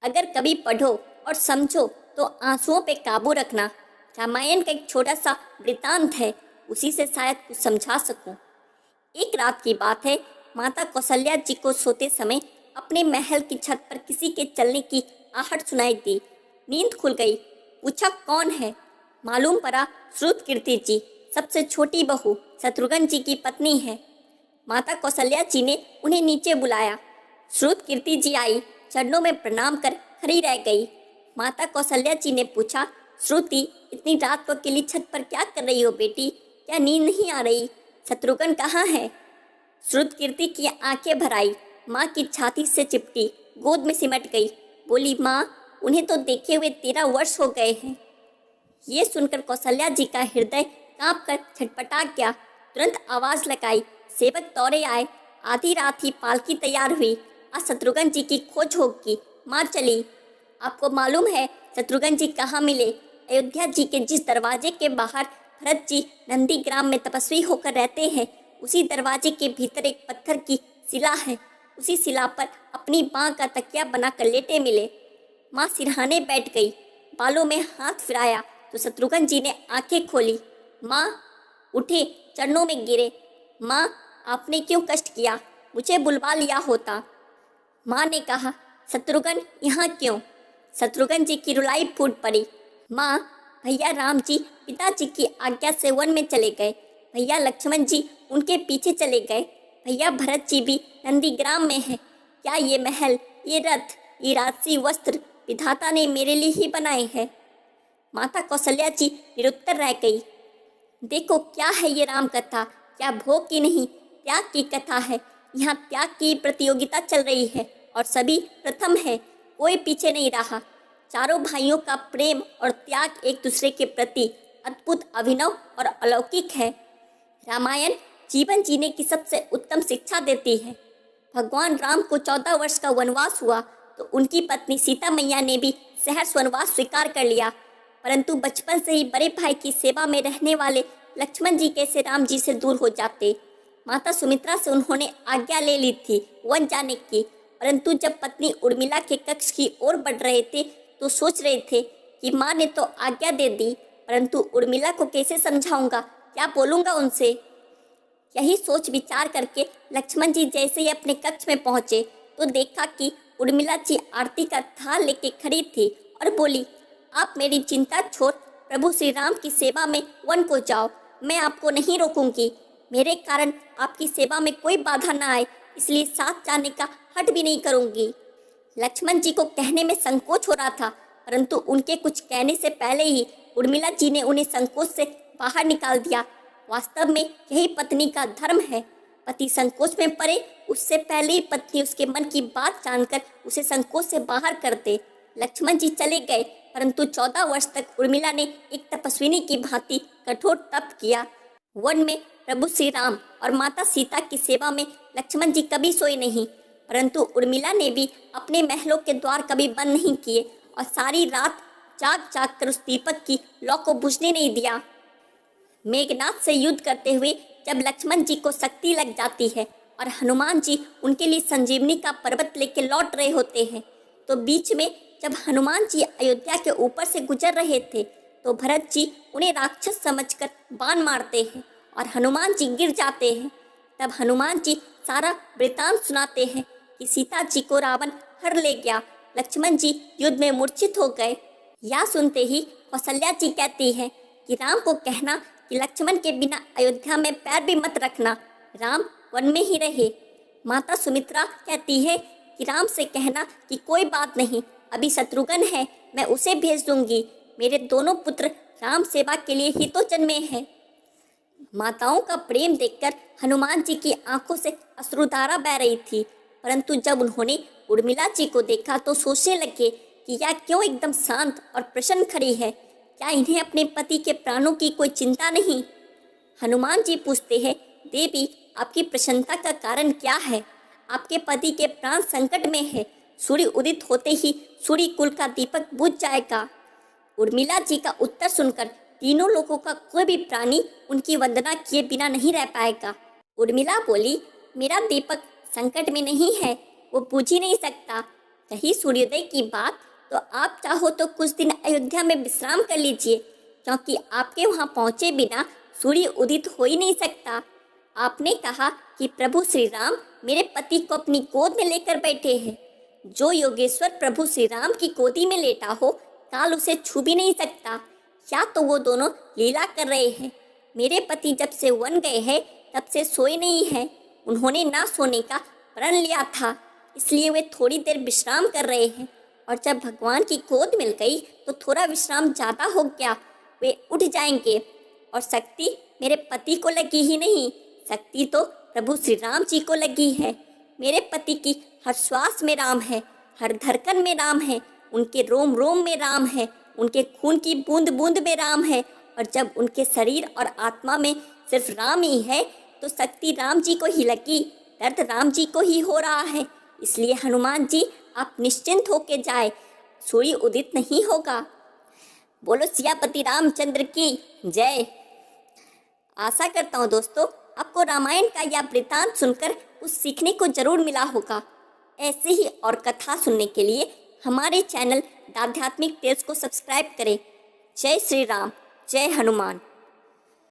अगर कभी पढ़ो और समझो तो आंसुओं पे काबू रखना। रामायण का एक छोटा सा वृतांत है, उसी से शायद कुछ समझा सकूं। एक रात की बात है, माता कौशल्या जी को सोते समय अपने महल की छत पर किसी के चलने की आहट सुनाई दी। नींद खुल गई। पूछा, कौन है? मालूम पड़ा श्रुतकीर्ति जी, सबसे छोटी बहू शत्रुघ्न जी की पत्नी है। माता कौशल्या जी ने उन्हें नीचे बुलाया। श्रुतकीर्ति जी आई, चरणों में प्रणाम कर खड़ी रह गई। माता कौशल्या जी ने पूछा, श्रुति, इतनी रात को अकेली छत पर क्या कर रही हो बेटी? क्या नींद नहीं आ रही? शत्रुघ्न कहाँ है? श्रुतकीर्ति की आंखें भर आई, माँ की छाती से चिपटी, गोद में सिमट गई। बोली, माँ, उन्हें तो देखे हुए 13 वर्ष हो गए हैं। ये सुनकर कौशल्या जी का हृदय कांप कर छटपटा गया। तुरंत आवाज लगाई, सेवक दौड़े आए। आधी रात ही पालकी तैयार हुई। आज शत्रुघ्न जी की खोज होगी। माँ चली। आपको मालूम है शत्रुघ्न जी कहाँ मिले? अयोध्या जी के जिस दरवाजे के बाहर भरत जी नंदीग्राम में तपस्वी होकर रहते हैं, उसी दरवाजे के भीतर एक पत्थर की शिला है। उसी शिला पर अपनी माँ का तकिया बनाकर लेटे मिले। माँ सिरहाने बैठ गई। बालों में हाथ फिराया तो शत्रुघ्न जी ने आंखें खोली। माँ उठे, चरणों में गिरे। माँ, आपने क्यों कष्ट किया? मुझे बुलवा लिया होता। माँ ने कहा, शत्रुघ्न यहाँ क्यों? शत्रुघ्न जी की रुलाई फूट पड़ी। माँ, भैया राम जी पिताजी की आज्ञा से वन में चले गए। भैया लक्ष्मण जी उनके पीछे चले गए। भैया भरत जी भी नंदीग्राम में हैं। क्या ये महल, ये रथ, ये राजसी वस्त्र विधाता ने मेरे लिए ही बनाए हैं? माता कौशल्या जी निरुत्तर रह गई। देखो, क्या है ये राम कथा? क्या भोग की नहीं, त्याग की कथा है। यहाँ त्याग की प्रतियोगिता चल रही है और सभी प्रथम है, कोई पीछे नहीं रहा। चारों भाइयों का प्रेम और त्याग एक दूसरे के प्रति अद्भुत, अभिनव और अलौकिक है। रामायण जीवन जीने की सबसे उत्तम शिक्षा देती है। भगवान राम को 14 वर्ष का वनवास हुआ तो उनकी पत्नी सीता मैया ने भी सहर्ष वनवास स्वीकार कर लिया, परंतु बचपन से ही बड़े भाई की सेवा में रहने वाले लक्ष्मण जी कैसे राम जी से दूर हो जाते। माता सुमित्रा से उन्होंने आज्ञा ले ली थी वन जाने की, परंतु जब पत्नी उर्मिला के कक्ष की ओर बढ़ रहे थे तो सोच रहे थे कि माँ ने तो आज्ञा दे दी, परंतु उर्मिला को कैसे समझाऊंगा, क्या बोलूँगा उनसे। यही सोच विचार करके लक्ष्मण जी जैसे ही अपने कक्ष में पहुँचे तो देखा कि उर्मिला जी आरती का थाल लेके खड़ी थी और बोली, आप मेरी चिंता छोड़ प्रभु श्री राम की सेवा में वन को जाओ। मैं आपको नहीं रोकूंगी। मेरे कारण आपकी सेवा में कोई बाधा ना आए, इसलिए साथ जाने का हट भी नहीं करूंगी। लक्ष्मण जी को कहने में संकोच हो रहा था, परंतु उनके कुछ कहने से पहले ही उर्मिला जी ने उन्हें संकोच से बाहर निकाल दिया। वास्तव में यही पत्नी का धर्म है। पति संकोच में पड़े उससे पहले ही पत्नी उसके मन की बात जानकर उसे संकोच से बाहर कर दे। लक्ष्मण जी चले गए, परंतु 14 वर्ष तक उर्मिला ने एक तपस्विनी की भांति कठोर तप किया। वन में प्रभु श्री राम और माता सीता की सेवा में लक्ष्मण जी कभी सोए नहीं, परंतु उर्मिला ने भी अपने महलों के द्वार कभी बंद नहीं किए और सारी रात जाग जाग कर उस दीपक की लौ को बुझने नहीं दिया। मेघनाथ से युद्ध करते हुए जब लक्ष्मण जी को शक्ति लग जाती है और हनुमान जी उनके लिए संजीवनी का पर्वत लेके लौट रहे होते हैं, तो बीच में जब हनुमान जी अयोध्या के ऊपर से गुजर रहे थे तो भरत जी उन्हें राक्षस समझकर बाण मारते हैं और हनुमान जी गिर जाते हैं। तब हनुमान जी सारा वृतांत सुनाते हैं कि सीता जी को रावण हर ले गया, लक्ष्मण जी युद्ध में मूर्छित हो गए। यह सुनते ही कौशल्या जी कहती है कि राम को कहना कि लक्ष्मण के बिना अयोध्या में पैर भी मत रखना, राम वन में ही रहे। माता सुमित्रा कहती है कि राम से कहना कि कोई बात नहीं, अभी शत्रुघ्न है, मैं उसे भेज दूंगी। मेरे दोनों पुत्र राम सेवा के लिए ही तो जन्मे हैं। माताओं का प्रेम देखकर हनुमान जी की आंखों से अश्रुधारा बह रही थी, परंतु जब उन्होंने उर्मिला जी को देखा तो सोचने लगे कि यह क्यों एकदम शांत और प्रसन्न खड़ी है। क्या इन्हें अपने पति के प्राणों की कोई चिंता नहीं? हनुमान जी पूछते हैं, देवी, आपकी प्रसन्नता का कारण क्या है? आपके पति के प्राण संकट में है। सूर्य उदित होते ही सूर्य कुल का दीपक बुझ जाएगा। उर्मिला जी का उत्तर सुनकर तीनों लोगों का कोई भी प्राणी उनकी वंदना किए बिना नहीं रह पाएगा। उर्मिला बोली, मेरा दीपक संकट में नहीं है, वो बुझ ही नहीं सकता। रही सूर्योदय की बात, तो आप चाहो तो कुछ दिन अयोध्या में विश्राम कर लीजिए, क्योंकि आपके वहाँ पहुँचे बिना सूर्य उदित हो ही नहीं सकता। आपने कहा कि प्रभु श्री राम मेरे पति को अपनी गोद में लेकर बैठे हैं। जो योगेश्वर प्रभु श्री राम की गोदी में लेटा हो, काल उसे छू भी नहीं सकता। या तो वो दोनों लीला कर रहे हैं। मेरे पति जब से वन गए हैं तब से सोए नहीं हैं। उन्होंने ना सोने का प्रण लिया था, इसलिए वे थोड़ी देर विश्राम कर रहे हैं। और जब भगवान की गोद मिल गई तो थोड़ा विश्राम ज़्यादा हो गया, वे उठ जाएंगे। और शक्ति मेरे पति को लगी ही नहीं, शक्ति तो प्रभु श्री राम जी को लगी है। मेरे पति की हर श्वास में राम है, हर धड़कन में राम है, उनके रोम रोम में राम है, उनके खून की बूंद बूंद में राम है। और जब उनके शरीर और आत्मा में सिर्फ राम ही है तो शक्ति राम जी को ही लगी, दर्द राम जी को ही हो रहा है। इसलिए हनुमान जी आप निश्चिंत होके जाए, सूर्य उदित नहीं होगा। बोलो सियापति रामचंद्र की जय। आशा करता हूँ दोस्तों आपको रामायण का यह वृत्तांत सुनकर कुछ सीखने को जरूर मिला होगा। ऐसे ही और कथा सुनने के लिए हमारे चैनल द आध्यात्मिक टेल्स को सब्सक्राइब करें। जय श्री राम, जय हनुमान।